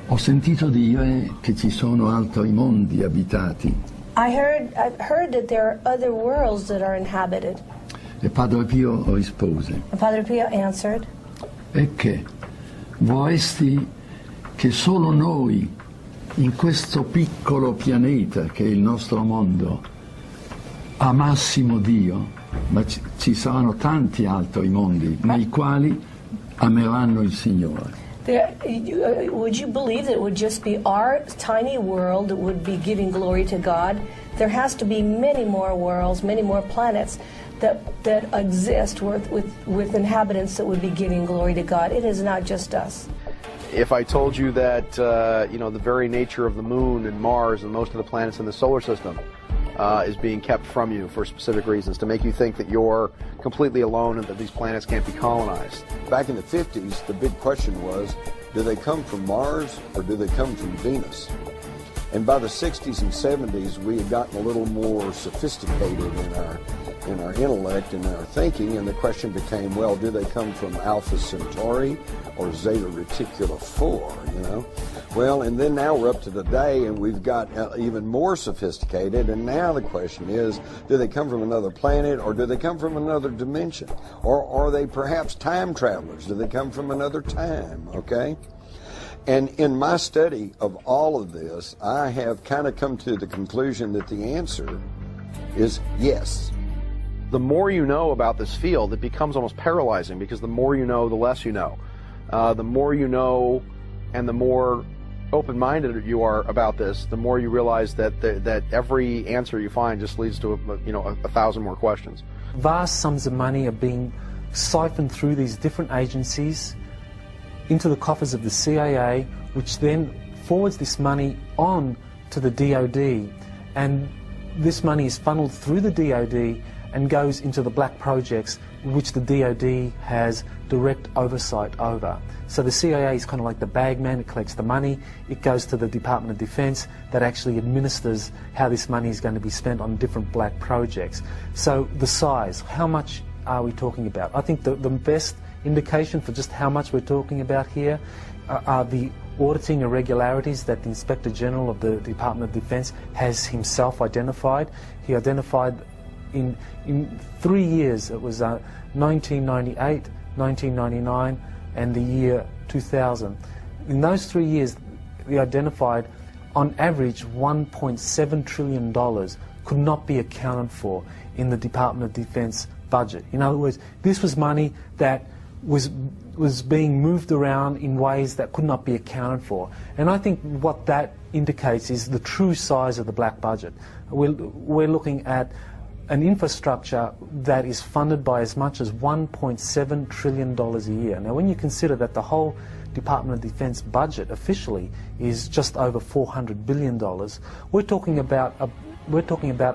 Ho sentito dire che ci sono altri mondi abitati. I've heard that there are other worlds that are inhabited. E Padre Pio rispose: And Padre Pio answered, e che vorresti che solo noi, in questo piccolo pianeta che è il nostro mondo, amassimo Dio, ma ci saranno tanti altri mondi nei quali ameranno il Signore. Would you believe that it would just be our tiny world that would be giving glory to God? There has to be many more worlds, many more planets that exist with inhabitants that would be giving glory to God. It is not just us. If I told you that, the very nature of the moon and Mars and most of the planets in the solar system is being kept from you for specific reasons, to make you think that you're completely alone and that these planets can't be colonized. Back in the 50s, the big question was, do they come from Mars or do they come from Venus? And by the 60s and 70s, we had gotten a little more sophisticated in our intellect and our thinking, and the question became, well, do they come from Alpha Centauri or Zeta Reticuli 4, Well, and then now we're up to today, and we've got even more sophisticated, and now the question is, do they come from another planet, or do they come from another dimension? Or are they perhaps time travelers? Do they come from another time, okay? And in my study of all of this, I have kind of come to the conclusion that the answer is yes. The more you know about this field, it becomes almost paralyzing, because the more you know, the less you know. The more you know and the more open-minded you are about this, the more you realize that every answer you find just leads to a thousand more questions. Vast sums of money are being siphoned through these different agencies into the coffers of the CIA, which then forwards this money on to the DOD, and this money is funneled through the DOD and goes into the black projects which the DOD has direct oversight over. So the CIA is kind of like the bagman. It collects the money, it goes to the Department of Defense that actually administers how this money is going to be spent on different black projects. So the size, how much are we talking about? I think the best indication for just how much we're talking about here are the auditing irregularities that the Inspector General of the Department of Defense has himself identified. He identified in 3 years, it was 1998, 1999 and the year 2000. In those 3 years, we identified on average $1.7 trillion could not be accounted for in the Department of Defense budget. In other words, this was money that was being moved around in ways that could not be accounted for. And I think what that indicates is the true size of the black budget. We're looking at an infrastructure that is funded by as much as $1.7 trillion a year. Now, when you consider that the whole Department of Defense budget officially is just over $400 billion, we're talking about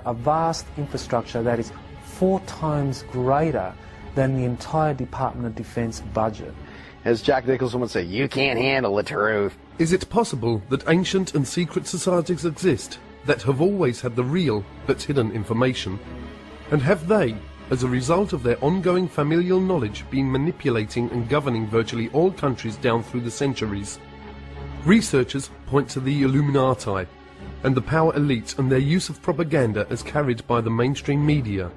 a vast infrastructure that is 4 times greater than the entire Department of Defense budget. As Jack Nicholson would say, you can't handle the truth. Is it possible that ancient and secret societies exist that have always had the real but hidden information? And have they, as a result of their ongoing familial knowledge, been manipulating and governing virtually all countries down through the centuries? Researchers point to the Illuminati and the power elite and their use of propaganda as carried by the mainstream media.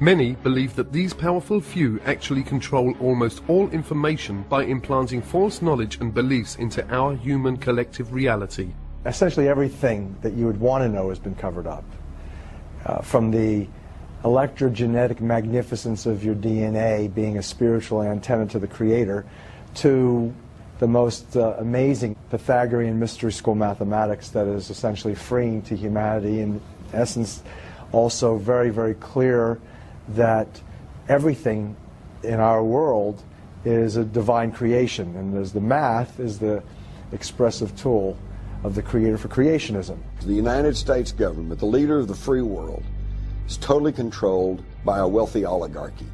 Many believe that these powerful few actually control almost all information by implanting false knowledge and beliefs into our human collective reality. Essentially everything that you would want to know has been covered up. From the electrogenetic magnificence of your DNA being a spiritual antenna to the Creator, to the most amazing Pythagorean mystery school mathematics that is essentially freeing to humanity, in essence also very, very clear that everything in our world is a divine creation, and as the math is the expressive tool of the Creator for creationism. The United States government, the leader of the free world, is totally controlled by a wealthy oligarchy,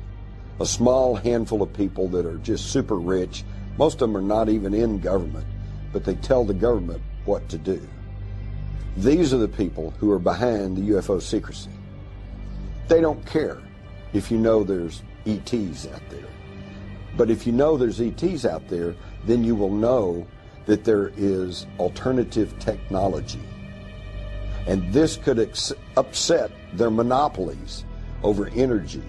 a small handful of people that are just super rich. Most of them are not even in government, but they tell the government what to do. These are the people who are behind the UFO secrecy. They don't care if you know there's ETs out there. But if you know there's ETs out there, then you will know that there is alternative technology. And this could upset their monopolies over energy,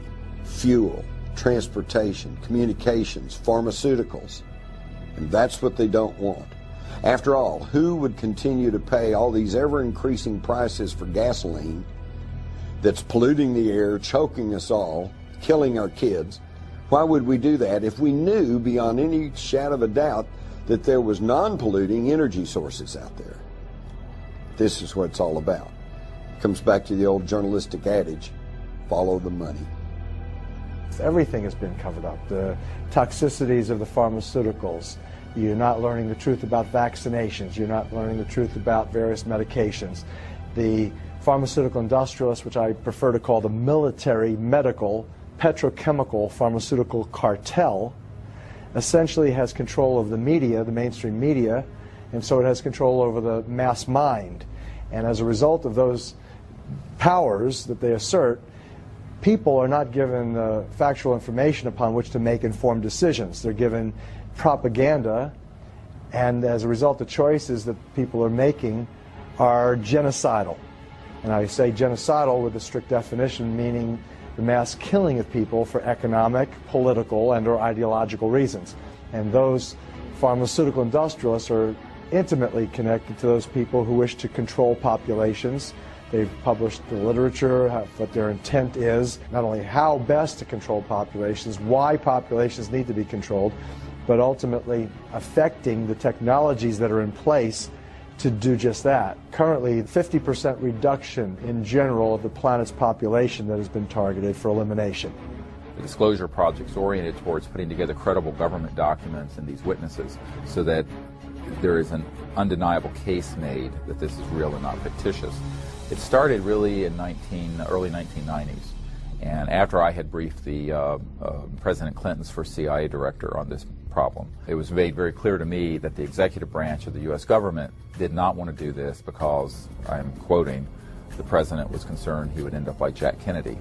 fuel, transportation, communications, pharmaceuticals. And that's what they don't want. After all, who would continue to pay all these ever-increasing prices for gasoline that's polluting the air, choking us all, killing our kids? Why would we do that if we knew beyond any shadow of a doubt that there was non-polluting energy sources out there? This is what it's all about. It comes back to the old journalistic adage, follow the money. Everything has been covered up. The toxicities of the pharmaceuticals. You're not learning the truth about vaccinations. You're not learning the truth about various medications. The pharmaceutical industrialists, which I prefer to call the military, medical, petrochemical, pharmaceutical cartel, essentially has control of the media, the mainstream media, and so it has control over the mass mind. And as a result of those powers that they assert, people are not given factual information upon which to make informed decisions. They're given propaganda, and as a result, the choices that people are making are genocidal. And I say genocidal with a strict definition, meaning the mass killing of people for economic, political, and or ideological reasons. And those pharmaceutical industrialists are intimately connected to those people who wish to control populations. They've published the literature, what their intent is, not only how best to control populations, why populations need to be controlled, but ultimately affecting the technologies that are in place to do just that. Currently, 50% reduction in general of the planet's population that has been targeted for elimination. The disclosure project is oriented towards putting together credible government documents and these witnesses so that there is an undeniable case made that this is real and not fictitious. It started really in early 1990s, and after I had briefed the President Clinton's first CIA director on this problem, it was made very clear to me that the executive branch of the U.S. government did not want to do this because, I'm quoting, the President was concerned he would end up like Jack Kennedy.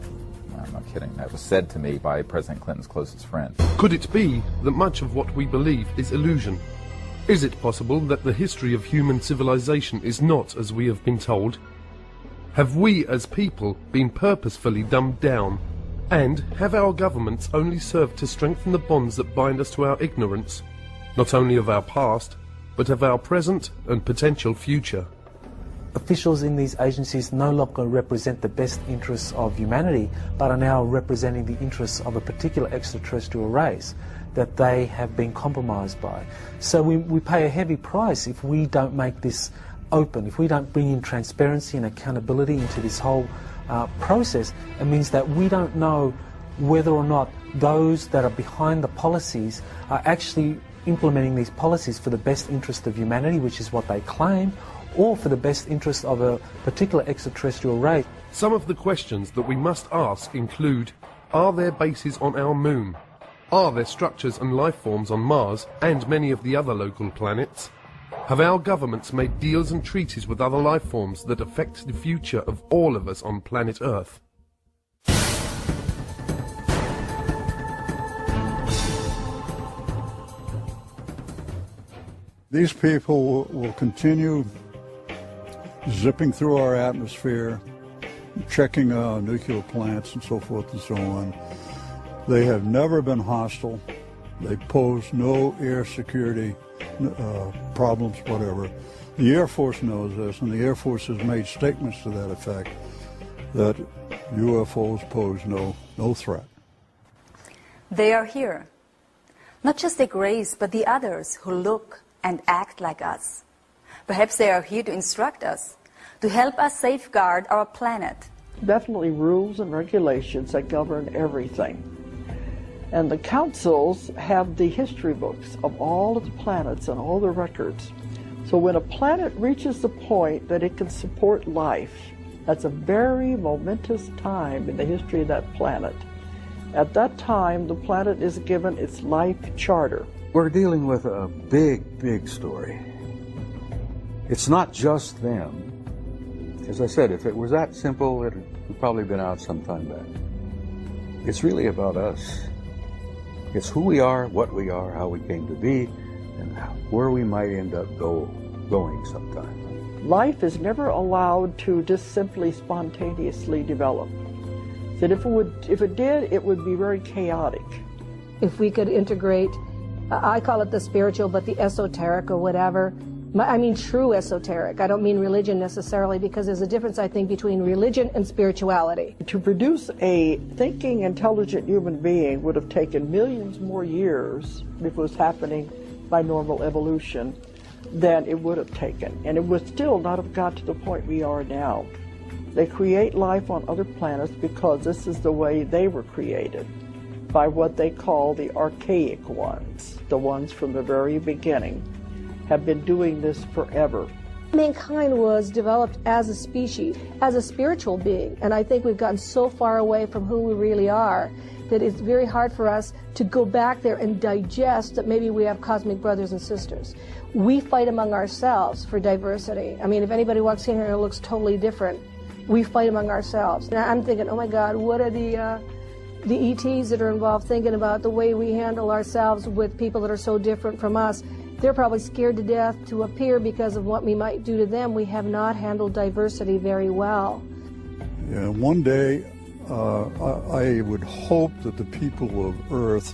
I'm not kidding. That was said to me by President Clinton's closest friend. Could it be that much of what we believe is illusion? Is it possible that the history of human civilization is not as we have been told? Have we as people been purposefully dumbed down? And have our governments only served to strengthen the bonds that bind us to our ignorance, not only of our past, but of our present and potential future? Officials in these agencies no longer represent the best interests of humanity, but are now representing the interests of a particular extraterrestrial race that they have been compromised by. So we pay a heavy price if we don't make this open, if we don't bring in transparency and accountability into this whole process. It means that we don't know whether or not those that are behind the policies are actually implementing these policies for the best interest of humanity, which is what they claim, or for the best interest of a particular extraterrestrial race. Some of the questions that we must ask include, are there bases on our moon? Are there structures and life forms on Mars and many of the other local planets? Have our governments made deals and treaties with other life forms that affect the future of all of us on planet Earth? These people will continue zipping through our atmosphere, checking nuclear plants and so forth and so on. They have never been hostile. They pose no air security problems, whatever. The Air Force knows this, and the Air Force has made statements to that effect, that UFOs pose no threat. They are here. Not just the Greys, but the others who look and act like us. Perhaps they are here to instruct us, to help us safeguard our planet. Definitely rules and regulations that govern everything. And the councils have the history books of all of the planets and all the records. So when a planet reaches the point that it can support life, that's a very momentous time in the history of that planet. At that time, the planet is given its life charter. We're dealing with a big, big story. It's not just them. As I said, if it was that simple, it would probably been out some time back. It's really about us. It's who we are, what we are, how we came to be, and where we might end up going sometime. Life is never allowed to just simply spontaneously develop. That if it did, it would be very chaotic. If we could integrate, I call it the spiritual, but the esoteric or whatever. I mean true esoteric. I don't mean religion necessarily, because there's a difference, I think, between religion and spirituality. To produce a thinking, intelligent human being would have taken millions more years if it was happening by normal evolution than it would have taken. And it would still not have got to the point we are now. They create life on other planets because this is the way they were created, by what they call the archaic ones. The ones from the very beginning have been doing this forever. Mankind was developed as a species, as a spiritual being, and I think we've gotten so far away from who we really are that it's very hard for us to go back there and digest that maybe we have cosmic brothers and sisters. We fight among ourselves for diversity. I mean, if anybody walks in here and looks totally different, we fight among ourselves. And I'm thinking, oh my God, what are the ETs that are involved thinking about the way we handle ourselves with people that are so different from us? They're probably scared to death to appear because of what we might do to them. We have not handled diversity very well. Yeah, one day I would hope that the people of Earth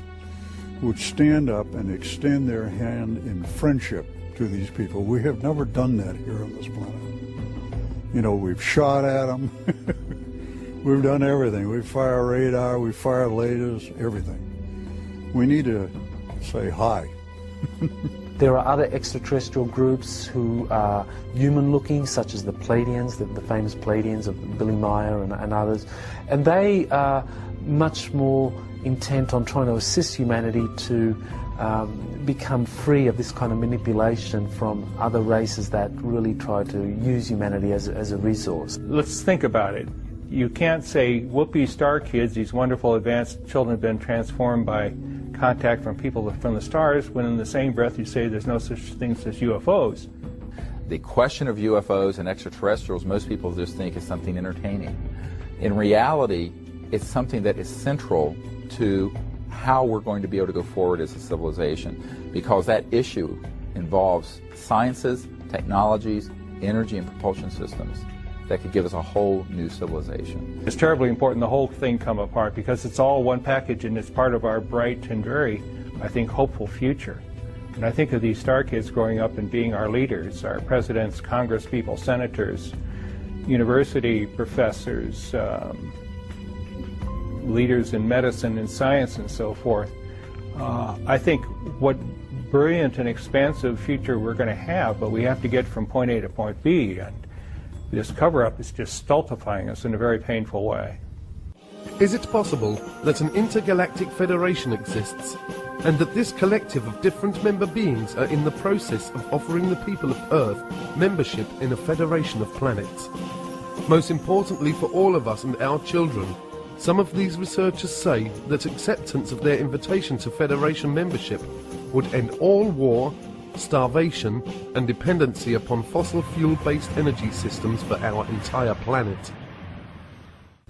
would stand up and extend their hand in friendship to these people. We have never done that here on this planet. You know, we've shot at them. We've done everything. We fire radar, we fire lasers, everything. We need to say hi. There are other extraterrestrial groups who are human-looking, such as the Pleiadians, the famous Pleiadians of Billy Meyer and others, and they are much more intent on trying to assist humanity to become free of this kind of manipulation from other races that really try to use humanity as a resource. Let's think about it. You can't say, whoopee star kids, these wonderful advanced children have been transformed by contact from people from the stars, when in the same breath you say there's no such things as UFOs. The question of UFOs and extraterrestrials, most people just think is something entertaining. In reality, it's something that is central to how we're going to be able to go forward as a civilization, because that issue involves sciences, technologies, energy and propulsion systems that could give us a whole new civilization. It's terribly important the whole thing come apart, because it's all one package and it's part of our bright and very, I think, hopeful future. And I think of these star kids growing up and being our leaders, our presidents, congresspeople, senators, university professors, leaders in medicine and science and so forth. I think what brilliant and expansive future we're going to have, but we have to get from point A to point B, and this cover-up is just stultifying us in a very painful way. Is it possible that an intergalactic federation exists, and that this collective of different member beings are in the process of offering the people of Earth membership in a federation of planets? Most importantly for all of us and our children, some of these researchers say that acceptance of their invitation to Federation membership would end all war, starvation and dependency upon fossil fuel-based energy systems for our entire planet.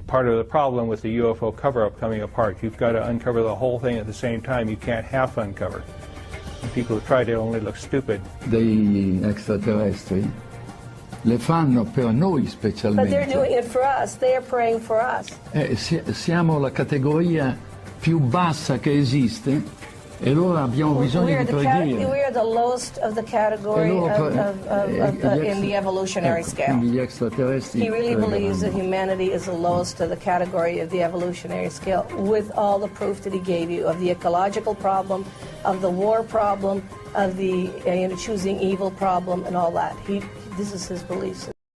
Part of the problem with the UFO cover-up coming apart, you've got to uncover the whole thing at the same time. You can't half uncover. And people who try to only look stupid. Degli extraterrestri le fanno per noi specialmente. But they're doing it for us. They are praying for us. Siamo la categoria più bassa che esiste e allora abbiamo bisogno di preghiera. We are the lowest of the category in the evolutionary scale. He really believes that humanity is the lowest of the category of the evolutionary scale, with all the proof that he gave you of the ecological problem, of the war problem, of the choosing evil problem, and all that. This is his beliefs.